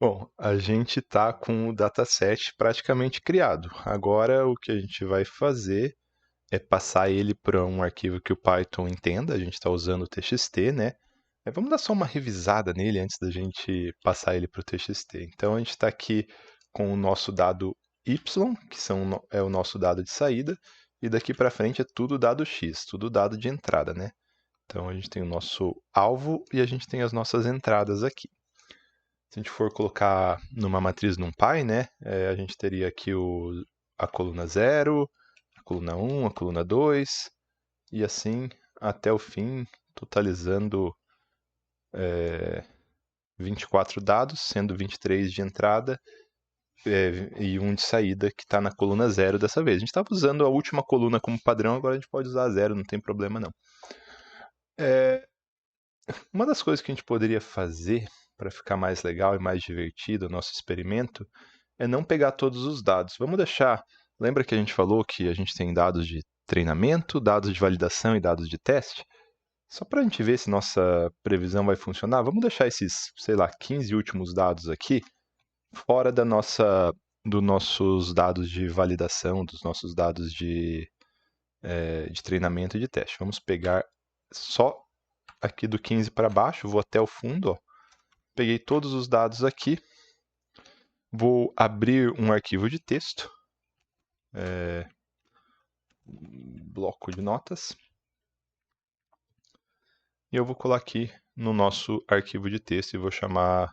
Bom, a gente está com o dataset praticamente criado. Agora o que a gente vai fazer é passar ele para um arquivo que o Python entenda. A gente está usando o TXT, né? Vamos dar só uma revisada nele antes da gente passar ele para o TXT. Então a gente está aqui com o nosso dado y, que é o nosso dado de saída, e daqui para frente é tudo dado x, tudo dado de entrada, né? Então a gente tem o nosso alvo e a gente tem as nossas entradas aqui. Se a gente for colocar numa matriz NumPy, né, a gente teria aqui a coluna 0, a coluna 1, a coluna 2, e assim até o fim, totalizando 24 dados, sendo 23 de entrada e um de saída, que está na coluna 0 dessa vez. A gente estava usando a última coluna como padrão, agora a gente pode usar a 0, não tem problema não. Uma das coisas que a gente poderia fazer para ficar mais legal e mais divertido o nosso experimento é não pegar todos os dados. Vamos deixar. Lembra que a gente falou que a gente tem dados de treinamento, dados de validação e dados de teste? Só para a gente ver se nossa previsão vai funcionar, vamos deixar esses, sei lá, 15 últimos dados aqui fora dos nossos dados de validação, dos nossos dados de treinamento e de teste. Vamos pegar só aqui do 15 para baixo, vou até o fundo, ó. Peguei todos os dados aqui, vou abrir um arquivo de texto, bloco de notas, e eu vou colar aqui no nosso arquivo de texto e vou chamar,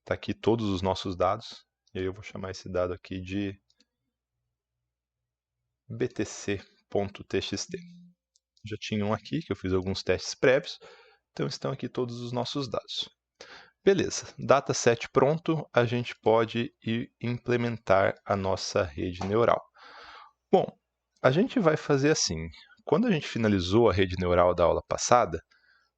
tá aqui todos os nossos dados, e aí eu vou chamar esse dado aqui de btc.txt. Já tinha um aqui, que eu fiz alguns testes prévios, então estão aqui todos os nossos dados. Beleza, dataset pronto, a gente pode ir implementar a nossa rede neural. Bom, a gente vai fazer assim. Quando a gente finalizou a rede neural da aula passada,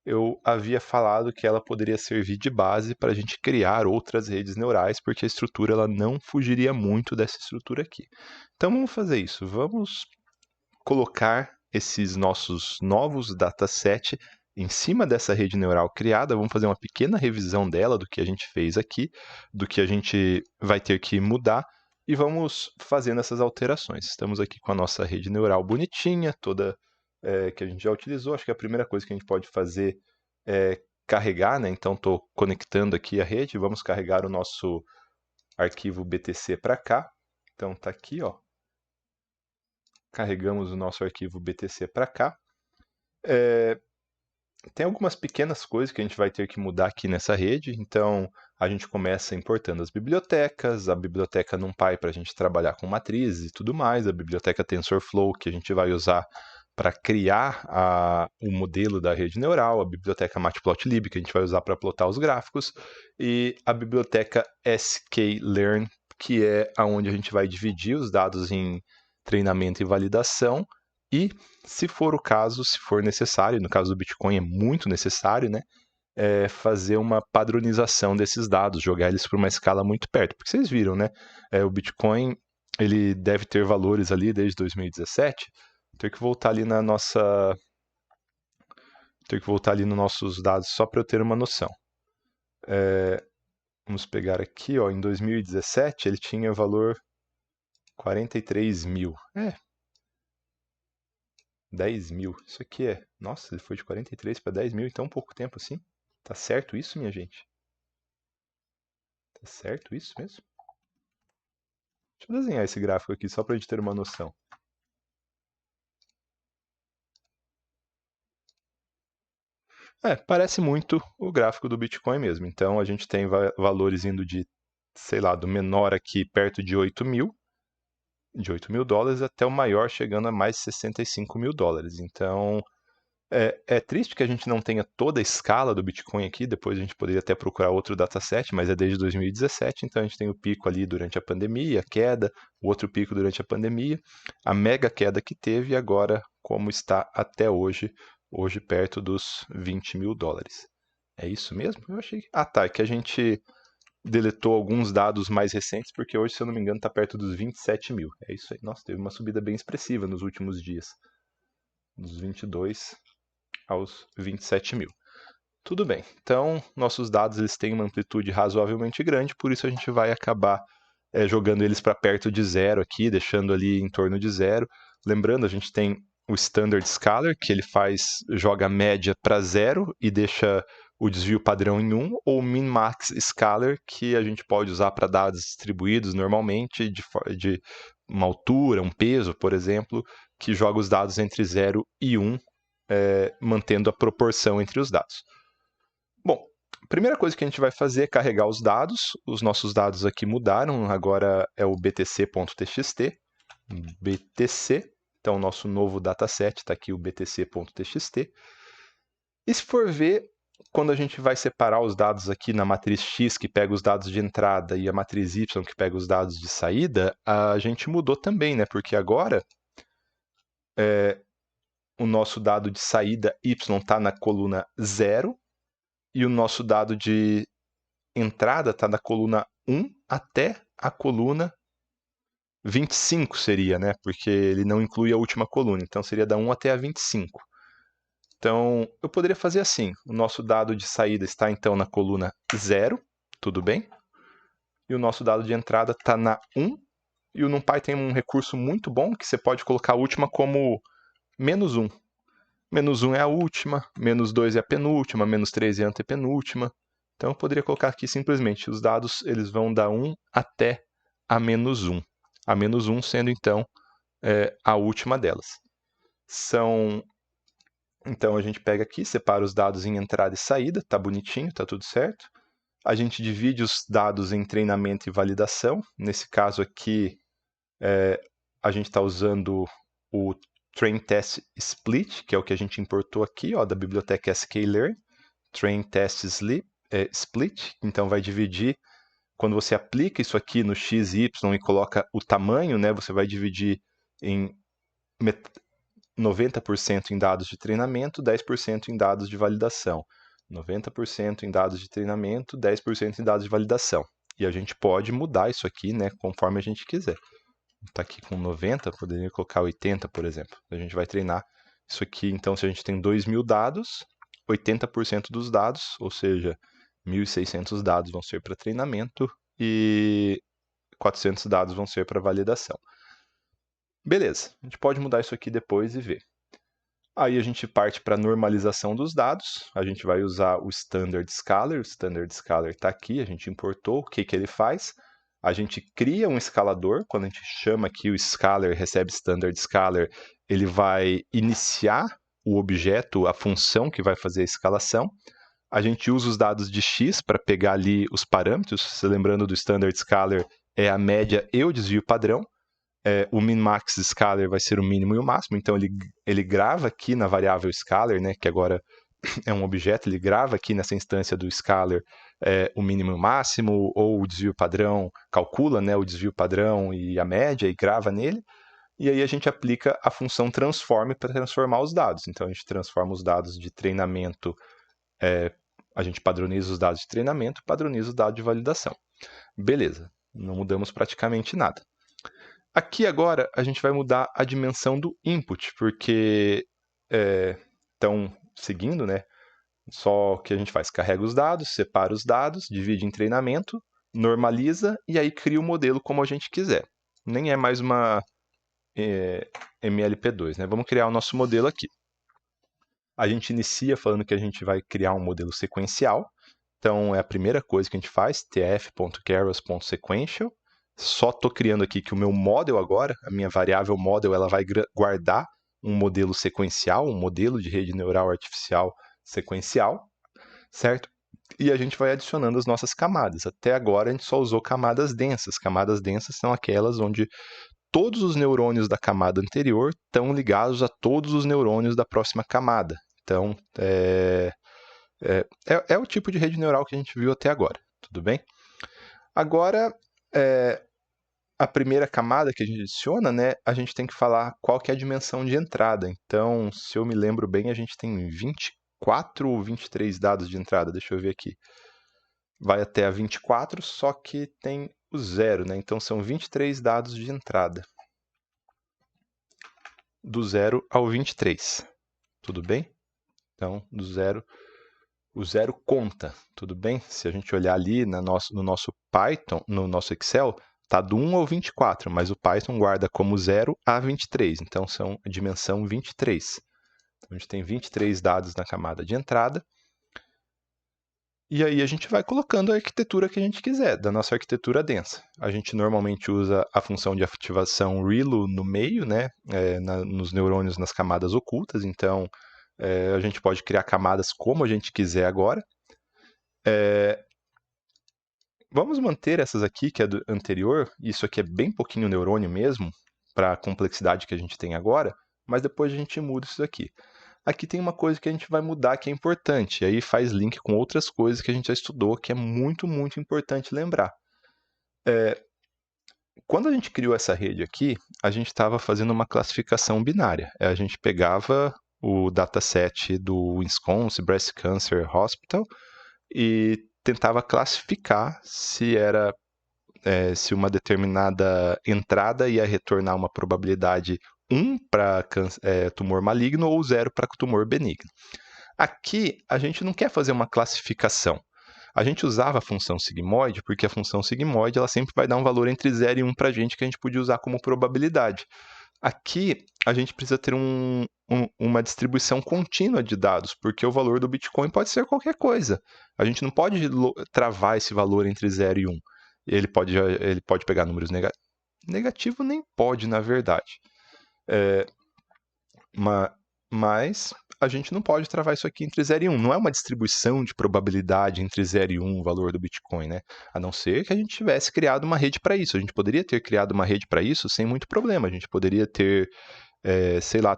eu havia falado que ela poderia servir de base para a gente criar outras redes neurais, porque a estrutura ela não fugiria muito dessa estrutura aqui. Então vamos fazer isso. Vamos colocar esses nossos novos datasets em cima dessa rede neural criada. Vamos fazer uma pequena revisão dela, do que a gente fez aqui, do que a gente vai ter que mudar, e vamos fazendo essas alterações. Estamos aqui com a nossa rede neural bonitinha, toda que a gente já utilizou. Acho que a primeira coisa que a gente pode fazer é carregar, né? Então estou conectando aqui a rede, vamos carregar o nosso arquivo BTC para cá. Então está aqui, ó. Carregamos o nosso arquivo BTC para cá. Tem algumas pequenas coisas que a gente vai ter que mudar aqui nessa rede. Então, a gente começa importando as bibliotecas, a biblioteca NumPy para a gente trabalhar com matrizes e tudo mais, a biblioteca TensorFlow que a gente vai usar para criar o modelo da rede neural, a biblioteca Matplotlib que a gente vai usar para plotar os gráficos, e a biblioteca sklearn, que é onde a gente vai dividir os dados em treinamento e validação, e se for o caso, se for necessário, no caso do Bitcoin é muito necessário, né? Fazer uma padronização desses dados, jogar eles para uma escala muito perto. Porque vocês viram, né? O Bitcoin ele deve ter valores ali desde 2017. Ter que voltar ali na nossa. Ter que voltar ali nos nossos dados só para eu ter uma noção. Vamos pegar aqui, ó, em 2017 ele tinha valor 43 mil. 10 mil. Isso aqui é. Nossa, ele foi de 43 para 10 mil em tão pouco tempo assim. Tá certo isso, minha gente? Tá certo isso mesmo? Deixa eu desenhar esse gráfico aqui só pra gente ter uma noção. Parece muito o gráfico do Bitcoin mesmo. Então a gente tem valores indo de, sei lá, do menor aqui perto de 8 mil, de 8 mil dólares, até o maior chegando a mais de 65 mil dólares. Então é triste que a gente não tenha toda a escala do Bitcoin aqui, depois a gente poderia até procurar outro dataset, mas é desde 2017, então a gente tem o pico ali durante a pandemia, a queda, o outro pico durante a pandemia, a mega queda que teve e agora como está até hoje, hoje perto dos 20 mil dólares. É isso mesmo? Eu achei. Ah, tá, é que a gente deletou alguns dados mais recentes, porque hoje, se eu não me engano, está perto dos 27 mil. É isso aí. Nossa, teve uma subida bem expressiva nos últimos dias. Dos 22 aos 27 mil. Tudo bem, então nossos dados eles têm uma amplitude razoavelmente grande, por isso a gente vai acabar jogando eles para perto de zero aqui, deixando ali em torno de zero. Lembrando, a gente tem o Standard Scalar, que ele joga a média para zero e deixa o desvio padrão em 1, ou o Min-Max Scalar, que a gente pode usar para dados distribuídos normalmente, de uma altura, um peso, por exemplo, que joga os dados entre 0 e 1, mantendo a proporção entre os dados. Bom, a primeira coisa que a gente vai fazer é carregar os dados. Os nossos dados aqui mudaram, agora é o btc.txt. BTC, então o nosso novo dataset está aqui, o btc.txt. E se for ver, quando a gente vai separar os dados aqui na matriz X, que pega os dados de entrada, e a matriz Y, que pega os dados de saída, a gente mudou também, né? Porque agora o nosso dado de saída Y está na coluna 0, e o nosso dado de entrada está da coluna 1 até a coluna 25 seria, né? Porque ele não inclui a última coluna, então seria da 1 até a 25. Então, eu poderia fazer assim, o nosso dado de saída está então na coluna 0, tudo bem? E o nosso dado de entrada está na 1, e o NumPy tem um recurso muito bom que você pode colocar a última como menos 1. Menos 1 é a última, menos 2 é a penúltima, menos 3 é a antepenúltima. Então eu poderia colocar aqui simplesmente, os dados eles vão da 1 até a menos 1. A menos 1 sendo então a última delas. Então a gente pega aqui, separa os dados em entrada e saída, tá bonitinho, tá tudo certo. A gente divide os dados em treinamento e validação. Nesse caso aqui, a gente está usando o Train Test Split, que é o que a gente importou aqui, ó, da biblioteca sklearn, Train Test Split. Então vai dividir, quando você aplica isso aqui no x, y e coloca o tamanho, né, você vai dividir em 90% em dados de treinamento, 10% em dados de validação. 90% em dados de treinamento, 10% em dados de validação. E a gente pode mudar isso aqui, né, conforme a gente quiser. Está aqui com 90, poderia colocar 80, por exemplo. A gente vai treinar isso aqui. Então, se a gente tem 2.000 dados, 80% dos dados, ou seja, 1.600 dados vão ser para treinamento e 400 dados vão ser para validação. Beleza, a gente pode mudar isso aqui depois e ver. Aí a gente parte para a normalização dos dados. A gente vai usar o Standard Scalar. O Standard Scalar está aqui, a gente importou. O que ele faz? A gente cria um escalador. Quando a gente chama aqui o Scalar, recebe Standard Scalar, ele vai iniciar o objeto, a função que vai fazer a escalação. A gente usa os dados de X para pegar ali os parâmetros. Se lembrando do Standard Scalar, é a média e o desvio padrão. O min-max scalar vai ser o mínimo e o máximo, então ele grava aqui na variável scalar, né, que agora é um objeto, ele grava aqui nessa instância do scalar o mínimo e o máximo, ou o desvio padrão, calcula, né, o desvio padrão e a média e grava nele, e aí a gente aplica a função transform para transformar os dados. Então a gente transforma os dados de treinamento, a gente padroniza os dados de treinamento, padroniza os dados de validação. Beleza, não mudamos praticamente nada. Aqui agora a gente vai mudar a dimensão do input, porque estão seguindo, né? Só o que a gente faz, carrega os dados, separa os dados, divide em treinamento, normaliza e aí cria o modelo como a gente quiser. Nem é mais uma MLP2, né? Vamos criar o nosso modelo aqui. A gente inicia falando que a gente vai criar um modelo sequencial. Então é a primeira coisa que a gente faz, tf.keras.sequential. Só estou criando aqui que o meu model agora, a minha variável model, ela vai guardar um modelo sequencial, um modelo de rede neural artificial sequencial, certo? E a gente vai adicionando as nossas camadas. Até agora a gente só usou camadas densas. Camadas densas são aquelas onde todos os neurônios da camada anterior estão ligados a todos os neurônios da próxima camada. Então, é o tipo de rede neural que a gente viu até agora, tudo bem? Agora, a primeira camada que a gente adiciona, né, a gente tem que falar qual que é a dimensão de entrada. Então, se eu me lembro bem, a gente tem 24 ou 23 dados de entrada, deixa eu ver aqui. Vai até a 24, só que tem o 0, né? Então são 23 dados de entrada. Do 0 ao 23. Tudo bem? Então, do 0 o zero conta, tudo bem? Se a gente olhar ali no nosso Python, no nosso Excel, está do 1 ao 24, mas o Python guarda como 0 a 23, então são a dimensão 23. Então, a gente tem 23 dados na camada de entrada, e aí a gente vai colocando a arquitetura que a gente quiser, da nossa arquitetura densa. A gente normalmente usa a função de ativação ReLU no meio, né, nos neurônios nas camadas ocultas, então a gente pode criar camadas como a gente quiser agora. Vamos manter essas aqui, que é do anterior, isso aqui é bem pouquinho neurônio mesmo, para a complexidade que a gente tem agora, mas depois a gente muda isso aqui. Aqui tem uma coisa que a gente vai mudar que é importante, e aí faz link com outras coisas que a gente já estudou, que é muito, muito importante lembrar. Quando a gente criou essa rede aqui, a gente estava fazendo uma classificação binária. A gente pegava o dataset do Wisconsin Breast Cancer Hospital e tentava classificar se uma determinada entrada ia retornar uma probabilidade 1 para tumor maligno ou 0 para tumor benigno. Aqui, a gente não quer fazer uma classificação. A gente usava a função sigmoide porque a função sigmoide ela sempre vai dar um valor entre 0 e 1 para a gente que a gente podia usar como probabilidade. Aqui, a gente precisa ter uma distribuição contínua de dados, porque o valor do Bitcoin pode ser qualquer coisa. A gente não pode travar esse valor entre 0 e 1. Ele pode pegar números negativos. Negativo nem pode, na verdade. Mas a gente não pode travar isso aqui entre 0 e 1. Não é uma distribuição de probabilidade entre 0 e 1 o valor do Bitcoin, né? A não ser que a gente tivesse criado uma rede para isso. A gente poderia ter criado uma rede para isso sem muito problema. A gente poderia ter,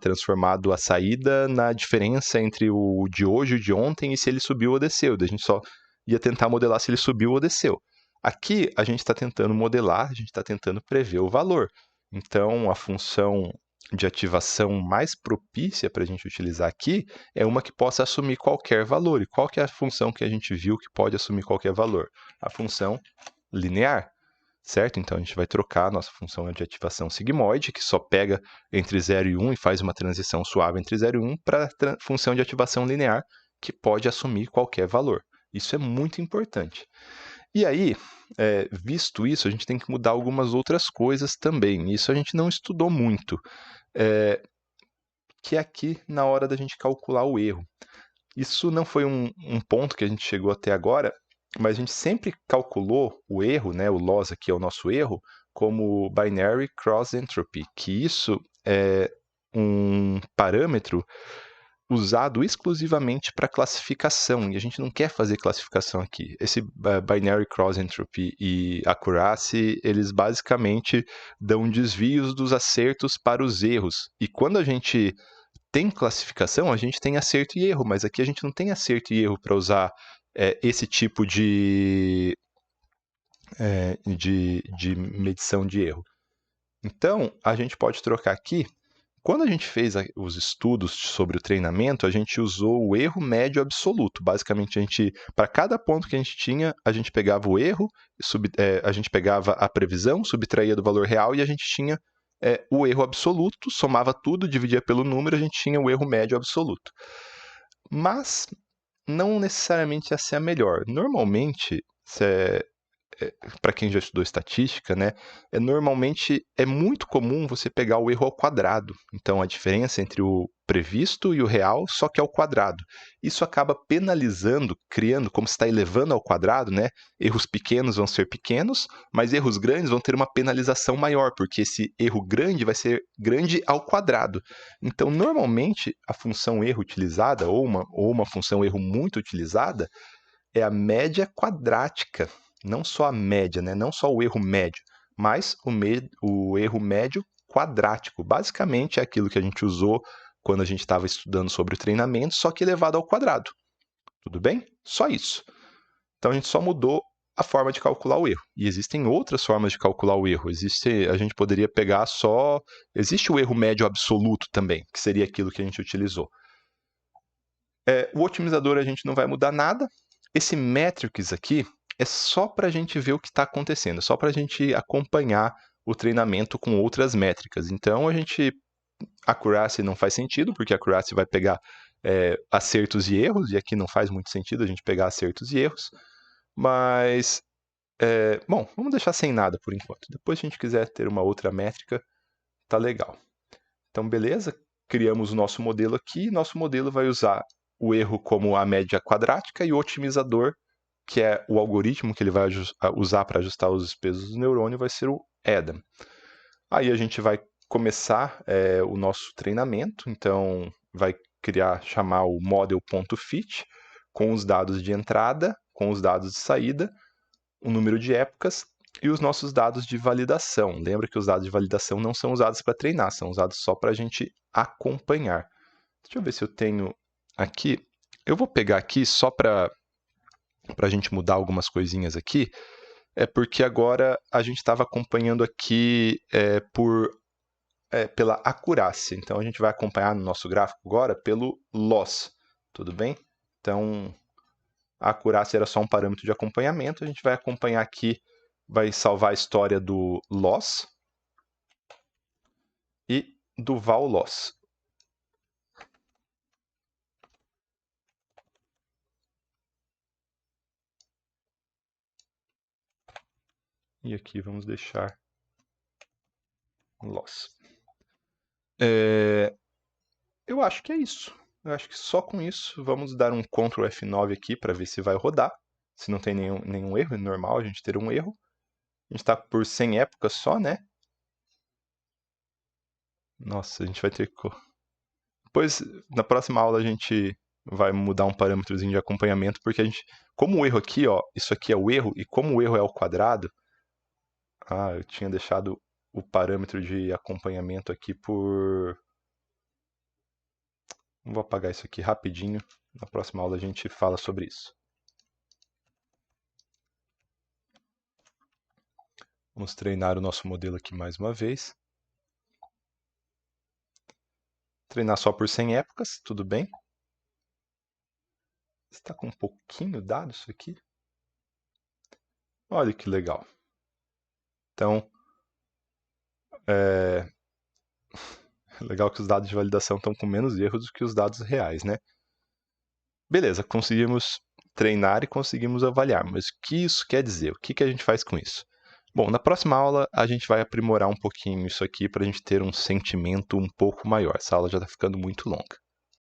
transformado a saída na diferença entre o de hoje e o de ontem e se ele subiu ou desceu. A gente só ia tentar modelar se ele subiu ou desceu. Aqui a gente está tentando modelar, a gente está tentando prever o valor. Então a função de ativação mais propícia para a gente utilizar aqui é uma que possa assumir qualquer valor. E qual que é a função que a gente viu que pode assumir qualquer valor? A função linear, certo? Então a gente vai trocar a nossa função de ativação sigmoide, que só pega entre 0 e 1 e faz uma transição suave entre 0 e 1, para a função de ativação linear, que pode assumir qualquer valor. Isso é muito importante. E aí, visto isso, a gente tem que mudar algumas outras coisas também. Isso a gente não estudou muito, que é aqui na hora da gente calcular o erro. Isso não foi um ponto que a gente chegou até agora, mas a gente sempre calculou o erro, né, o loss aqui é o nosso erro, como binary cross entropy, que isso é um parâmetro usado exclusivamente para classificação, e a gente não quer fazer classificação aqui. Esse binary cross entropy e accuracy, eles basicamente dão desvios dos acertos para os erros. E quando a gente tem classificação, a gente tem acerto e erro, mas aqui a gente não tem acerto e erro para usar esse tipo de medição de erro. Então, a gente pode trocar aqui. Quando a gente fez os estudos sobre o treinamento, a gente usou o erro médio absoluto. Basicamente, para cada ponto que a gente tinha, a gente pegava o erro, a gente pegava a previsão, subtraía do valor real e a gente tinha o erro absoluto, somava tudo, dividia pelo número, a gente tinha o erro médio absoluto. Mas não necessariamente essa é a melhor. Normalmente, para quem já estudou estatística, né, normalmente é muito comum você pegar o erro ao quadrado. Então, a diferença entre o previsto e o real, só que ao quadrado. Isso acaba penalizando, criando, como se está elevando ao quadrado, né? Erros pequenos vão ser pequenos, mas erros grandes vão ter uma penalização maior, porque esse erro grande vai ser grande ao quadrado. Então, normalmente, a função erro utilizada, ou uma função erro muito utilizada, é a média quadrática. Não só a média, né? Não só o erro médio, mas o erro médio quadrático. Basicamente é aquilo que a gente usou quando a gente estava estudando sobre o treinamento, só que elevado ao quadrado. Tudo bem? Só isso. Então a gente só mudou a forma de calcular o erro. E existem outras formas de calcular o erro. A gente poderia pegar só... Existe o erro médio absoluto também, que seria aquilo que a gente utilizou. O otimizador a gente não vai mudar nada. Esse metrics aqui é só para a gente ver o que está acontecendo, só para a gente acompanhar o treinamento com outras métricas. Então, accuracy não faz sentido, porque accuracy vai pegar acertos e erros, e aqui não faz muito sentido a gente pegar acertos e erros, mas, bom, vamos deixar sem nada por enquanto. Depois, se a gente quiser ter uma outra métrica, tá legal. Então, beleza, criamos o nosso modelo aqui, nosso modelo vai usar o erro como a média quadrática e o otimizador, que é o algoritmo que ele vai usar para ajustar os pesos do neurônio, vai ser o Adam. Aí a gente vai começar o nosso treinamento, então vai chamar o model.fit com os dados de entrada, com os dados de saída, o número de épocas e os nossos dados de validação. Lembra que os dados de validação não são usados para treinar, são usados só para a gente acompanhar. Deixa eu ver se eu tenho aqui. Eu vou pegar aqui só para a gente mudar algumas coisinhas aqui, porque agora a gente estava acompanhando aqui pela acurácia. Então a gente vai acompanhar no nosso gráfico agora pelo loss, tudo bem? Então a acurácia era só um parâmetro de acompanhamento, a gente vai acompanhar aqui, vai salvar a história do loss e do val loss. E aqui vamos deixar loss. Eu acho que é isso. Eu acho que só com isso vamos dar um Ctrl F9 aqui para ver se vai rodar. Se não tem nenhum erro, é normal a gente ter um erro. A gente está por 100 épocas só, né? Nossa, a gente vai ter que... Depois, na próxima aula, a gente vai mudar um parâmetrozinho de acompanhamento, porque a gente... Como o erro aqui, ó, isso aqui é o erro, e como o erro é ao quadrado... Ah, eu tinha deixado o parâmetro de acompanhamento aqui por... Vou apagar isso aqui rapidinho. Na próxima aula a gente fala sobre isso. Vamos treinar o nosso modelo aqui mais uma vez. Treinar só por 100 épocas, tudo bem. Está com um pouquinho dado isso aqui? Olha que legal. Então, legal que os dados de validação estão com menos erros do que os dados reais, né? Beleza, conseguimos treinar e conseguimos avaliar, mas o que isso quer dizer? O que a gente faz com isso? Bom, na próxima aula a gente vai aprimorar um pouquinho isso aqui para a gente ter um sentimento um pouco maior. Essa aula já está ficando muito longa.